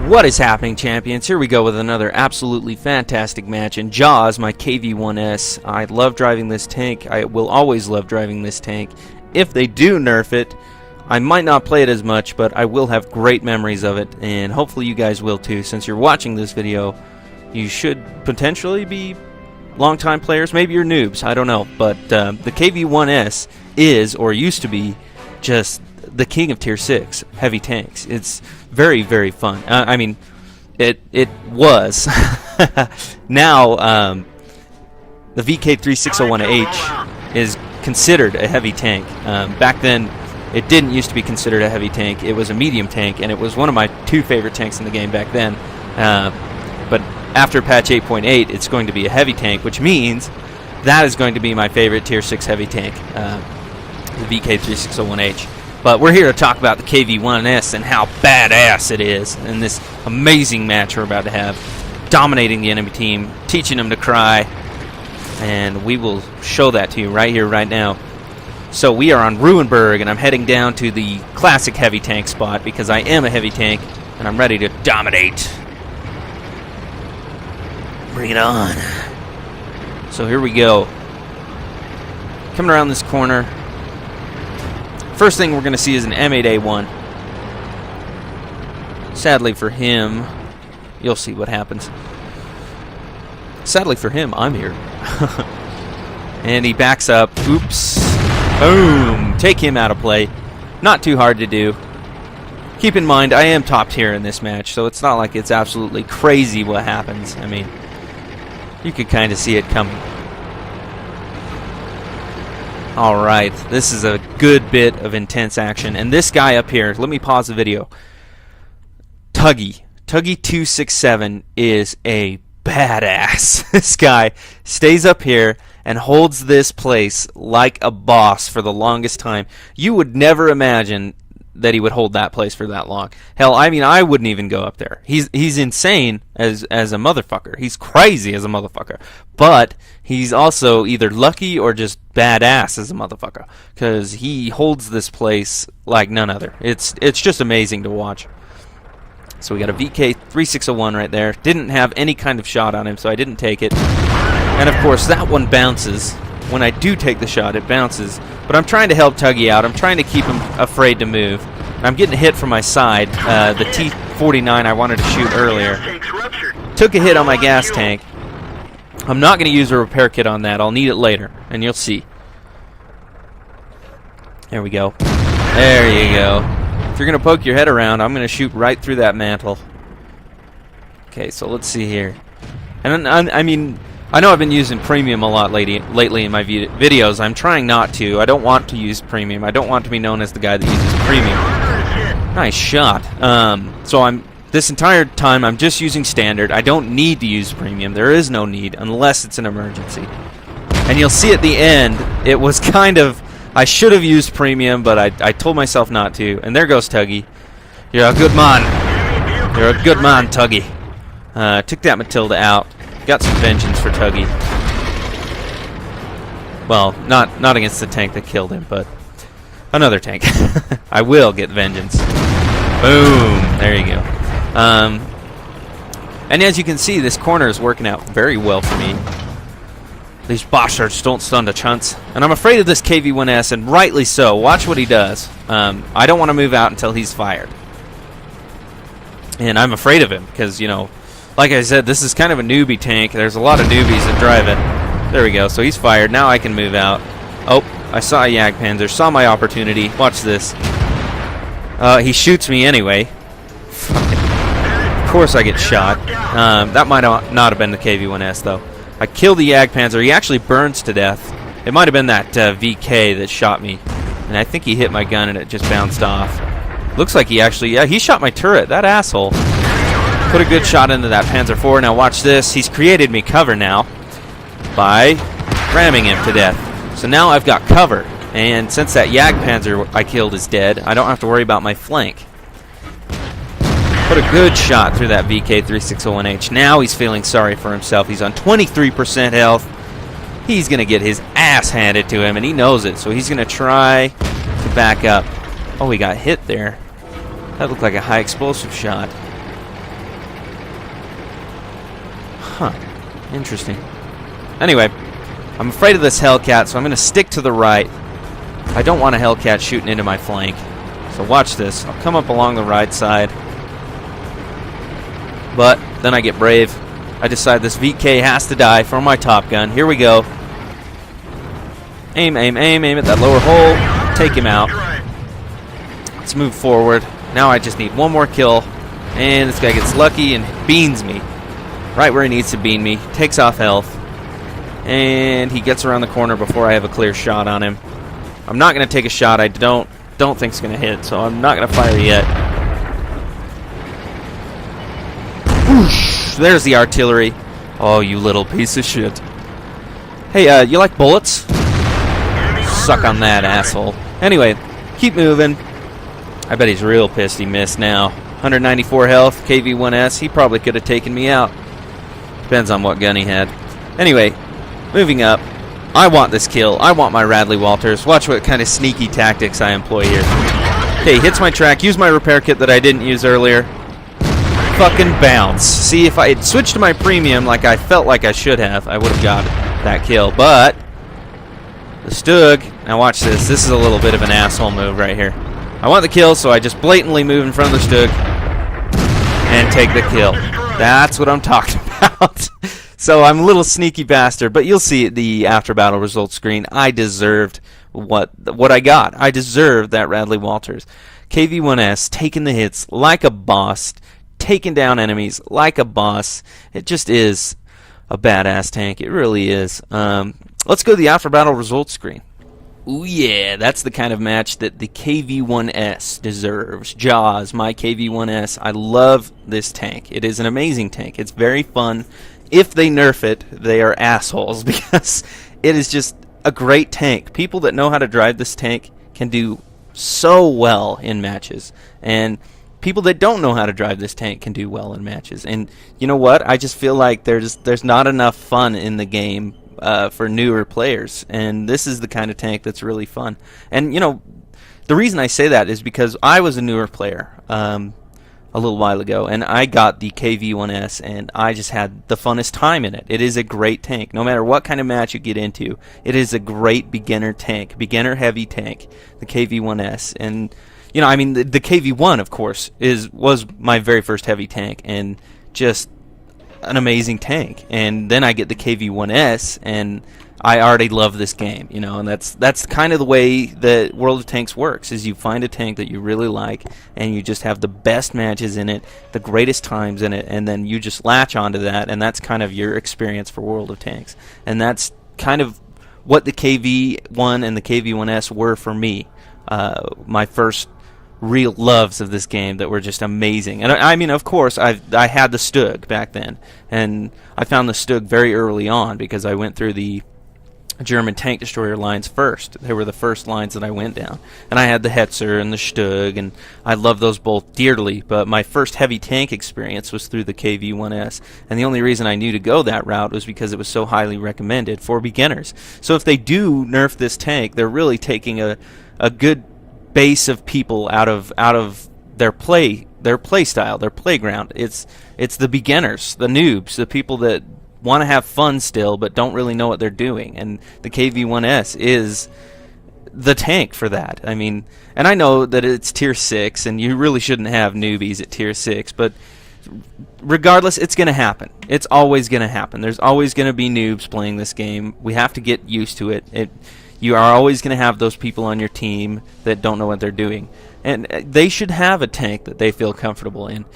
What is happening, champions? Here we go with another absolutely fantastic match in Jaws, my KV-1S. I love driving this tank. I will always love driving this tank. If they do nerf it, I might not play it as much, but I will have great memories of it, and hopefully you guys will too. Since you're watching this video, you should potentially be long-time players. Maybe you're noobs, I don't know. But the KV-1S is, or used to be, just the king of Tier 6 heavy tanks. It's very, very fun. I mean, it was. Now, the VK-3601H is considered a heavy tank. Back then, it didn't used to be considered a heavy tank. It was a medium tank, and it was one of my two favorite tanks in the game back then. But after patch 8.8, it's going to be a heavy tank, which means that is going to be my favorite Tier 6 heavy tank, the VK-3601H. But we're here to talk about the KV-1S and how badass it is in this amazing match we're about to have. Dominating the enemy team, teaching them to cry, and we will show that to you right here, right now. So we are on Ruinberg, and I'm heading down to the classic heavy tank spot because I am a heavy tank, and I'm ready to dominate. Bring it on. So here we go. Coming around this corner. First thing we're going to see is an M8A1. Sadly for him, you'll see what happens. Sadly for him, I'm here. And he backs up. Oops. Boom. Take him out of play. Not too hard to do. Keep in mind, I am top tier in this match, so it's not like it's absolutely crazy what happens. I mean, you could kind of see it coming. Alright, this is a good bit of intense action. And this guy up here, let me pause the video. Tuggy267 is a badass. This guy stays up here and holds this place like a boss for the longest time. You would never imagine that he would hold that place for that long. Hell, I mean, I wouldn't even go up there. He's insane as a motherfucker. He's crazy as a motherfucker. But he's also either lucky or just badass as a motherfucker, because he holds this place like none other. It's just amazing to watch. So we got a VK-3601 right there. Didn't have any kind of shot on him, so I didn't take it. And of course, that one bounces. When I do take the shot, it bounces. But I'm trying to help Tuggy out. I'm trying to keep him afraid to move. I'm getting hit from my side. The T-49 I wanted to shoot earlier took a hit on my gas tank. I'm not going to use a repair kit on that. I'll need it later, and you'll see. There we go. There you go. If you're going to poke your head around, I'm going to shoot right through that mantle. Okay, so let's see here. And I mean, I know I've been using premium a lot lately in my videos. I'm trying not to. I don't want to use premium. I don't want to be known as the guy that uses premium. Nice shot. So this entire time I'm just using standard. I don't need to use premium. There is no need unless it's an emergency. And you'll see at the end, it was kind of, I should have used premium, but I told myself not to. And there goes Tuggy. You're a good man. You're a good man, Tuggy. Took that Matilda out. Got some vengeance for Tuggy. Well, not against the tank that killed him, but another tank. I will get vengeance. Boom. There you go. And as you can see, this corner is working out very well for me. These bastards don't stand a chance. And I'm afraid of this KV-1S, and rightly so. Watch what he does. I don't want to move out until he's fired. And I'm afraid of him, because, you know, like I said, this is kind of a newbie tank. There's a lot of newbies that drive it. There we go. So he's fired. Now I can move out. Oh, I saw a Jagdpanzer. Saw my opportunity. Watch this. He shoots me anyway. Of course I get shot. That might not have been the KV-1S, though. I killed the Jagdpanzer. He actually burns to death. It might have been that VK that shot me. And I think he hit my gun and it just bounced off. Looks like he actually... Yeah, he shot my turret. That asshole. Put a good shot into that Panzer IV. Now watch this. He's created me cover now by ramming him to death. So now I've got cover. And since that Jagdpanzer I killed is dead, I don't have to worry about my flank. Put a good shot through that VK-3601H. Now he's feeling sorry for himself. He's on 23% health. He's going to get his ass handed to him, and he knows it. So he's going to try to back up. Oh, he got hit there. That looked like a high explosive shot. Huh. Interesting. Anyway, I'm afraid of this Hellcat, so I'm going to stick to the right. I don't want a Hellcat shooting into my flank. So watch this. I'll come up along the right side. But then I get brave. I decide this VK has to die for my Top Gun. Here we go. Aim, aim, aim, aim at that lower hole. Take him out. Let's move forward. Now I just need one more kill. And this guy gets lucky and beans me. Right where he needs to bean me. Takes off health. And he gets around the corner before I have a clear shot on him. I'm not going to take a shot I don't think it's going to hit, so I'm not going to fire yet. Whoosh, there's the artillery. Oh, you little piece of shit. Hey, you like bullets? Suck on that, asshole. Anyway, keep moving. I bet he's real pissed he missed now. 194 health, KV-1S. He probably could have taken me out. Depends on what gun he had. Anyway, moving up. I want this kill. I want my Radley Walters. Watch what kind of sneaky tactics I employ here. Okay, hits my track. Use my repair kit that I didn't use earlier. Fucking bounce. See, if I had switched to my premium like I felt like I should have, I would have got that kill. But the Stug. Now watch this. This is a little bit of an asshole move right here. I want the kill, so I just blatantly move in front of the Stug and take the kill. That's what I'm talking about. So I'm a little sneaky bastard, but you'll see the after battle results screen. I deserved what I got. I deserved that Radley Walters. KV-1S taking the hits like a boss, taking down enemies like a boss. It just is a badass tank. It really is. Let's go to the after battle results screen. Ooh yeah, that's the kind of match that the KV-1S deserves. Jaws, my KV-1S. I love this tank. It is an amazing tank. It's very fun. If they nerf it, they are assholes because it is just a great tank. People that know how to drive this tank can do so well in matches. And people that don't know how to drive this tank can do well in matches. And you know what? I just feel like there's not enough fun in the game for newer players, and this is the kind of tank that's really fun. And you know, the reason I say that is because I was a newer player a little while ago, and I got the KV-1S, and I just had the funnest time in it. It is a great tank. No matter what kind of match you get into, it is a great beginner tank, beginner heavy tank, the KV-1S. And you know, I mean, the KV-1, of course, was my very first heavy tank, and just an amazing tank. And then I get the KV-1S, and I already love this game, you know. And that's kind of the way that World of Tanks works, is you find a tank that you really like, and you just have the best matches in it, the greatest times in it, and then you just latch onto that, and that's kind of your experience for World of Tanks. And that's kind of what the KV-1 and the KV-1S were for me. My first real loves of this game that were just amazing. And I mean, of course, I had the Stug back then, and I found the Stug very early on because I went through the German tank destroyer lines first. They were the first lines that I went down, and I had the Hetzer and the Stug, and I love those both dearly. But my first heavy tank experience was through the KV-1S, and the only reason I knew to go that route was because it was so highly recommended for beginners. So if they do nerf this tank, they're really taking a good base of people out of their play style, their playground. It's the beginners, the noobs, the people that want to have fun still but don't really know what they're doing, and the KV-1S is the tank for that. I mean, and I know that it's tier 6 and you really shouldn't have newbies at tier 6, but regardless, it's going to happen. It's always going to happen. There's always going to be noobs playing this game. We have to get used to it. You are always going to have those people on your team that don't know what they're doing, and they should have a tank that they feel comfortable in.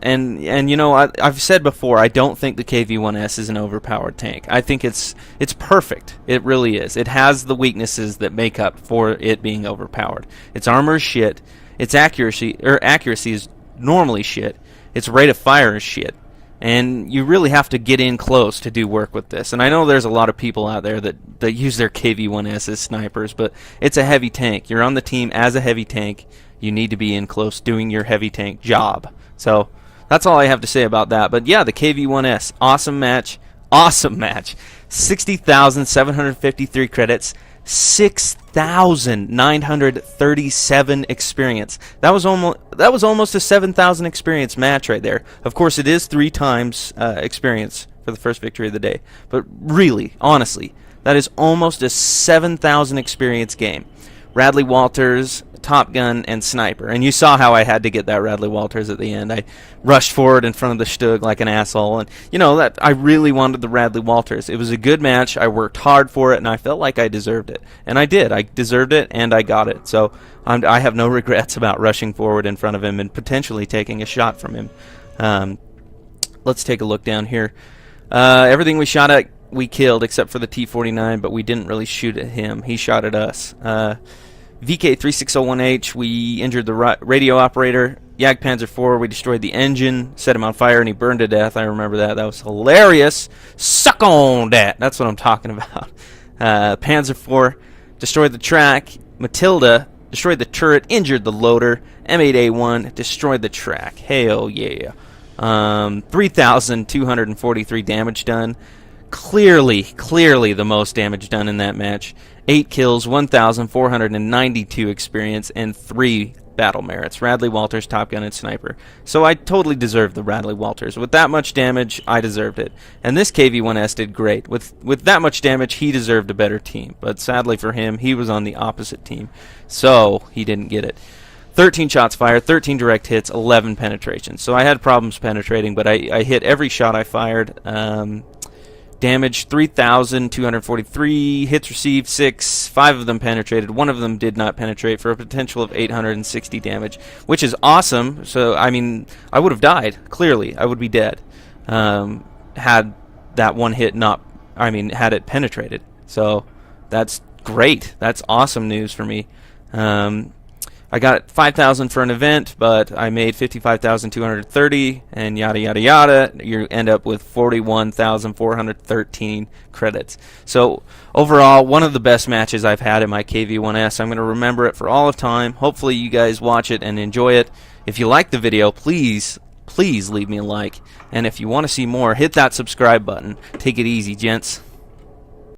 And you know, I've said before, I don't think the KV-1S is an overpowered tank. I think it's perfect. It really is. It has the weaknesses that make up for it being overpowered. Its armor is shit. Its accuracy is normally shit. Its rate of fire is shit. And you really have to get in close to do work with this. And I know there's a lot of people out there that use their KV-1S as snipers, but it's a heavy tank. You're on the team as a heavy tank. You need to be in close doing your heavy tank job. So that's all I have to say about that. But yeah, the KV-1S, awesome match. Awesome match. 60,753 credits. 6,937 experience. That was almost a 7,000 experience match right there. Of course, it is 3 times experience for the first victory of the day. But really, honestly, that is almost a 7,000 experience game. Radley Walters, Top Gun, and Sniper. And you saw how I had to get that Radley Walters at the end. I rushed forward in front of the Stug like an asshole. And, you know, that I really wanted the Radley Walters. It was a good match. I worked hard for it, and I felt like I deserved it. And I did. I deserved it, and I got it. So I have no regrets about rushing forward in front of him and potentially taking a shot from him. Let's take a look down here. Everything we shot at, we killed, except for the T-49, but we didn't really shoot at him. He shot at us. VK3601H, we injured the radio operator. Jagdpanzer IV, we destroyed the engine, set him on fire, and he burned to death. I remember that. That was hilarious. Suck on that. That's what I'm talking about. Panzer IV destroyed the track. Matilda destroyed the turret, injured the loader. M8A1 destroyed the track. Hell yeah. 3,243 damage done. Clearly the most damage done in that match. 8 kills, 1,492 experience, and 3 battle merits. Radley Walters, Top Gun, and Sniper. So I totally deserved the Radley Walters. With that much damage, I deserved it. And this KV-1S did great. With that much damage, he deserved a better team. But sadly for him, he was on the opposite team. So he didn't get it. 13 shots fired, 13 direct hits, 11 penetrations. So I had problems penetrating, but I hit every shot I fired. Damage 3,243, hits received 6, 5 of them penetrated, 1 of them did not penetrate for a potential of 860 damage, which is awesome. So, I mean, I would have died, clearly. I would be dead had that one hit had it penetrated. So, that's great. That's awesome news for me. I got 5,000 for an event, but I made 55,230, and yada yada yada. You end up with 41,413 credits. So overall, one of the best matches I've had in my KV-1S. I'm going to remember it for all of time. Hopefully you guys watch it and enjoy it. If you like the video, please leave me a like. And if you want to see more, hit that subscribe button. Take it easy, gents.